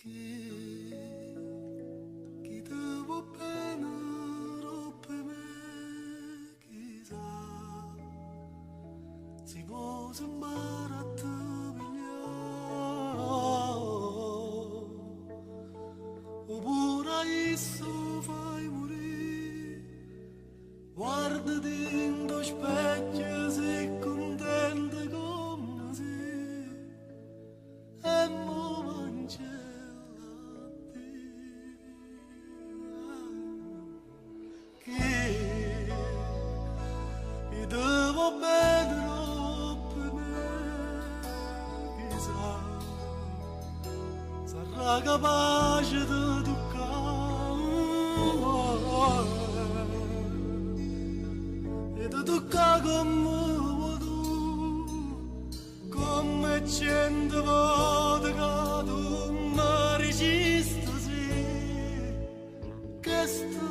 Chi te vuol bene rompe me, chissà, si può sembrare a te pigliare, oppure adesso fai morire, guardati in lo specchio, sei contenta come sei, e mo mangia. E devo bene per me, chissà, sarà capace di toccare, e di toccare come tu, come 100 volte che tu mi resisti, sì, che sto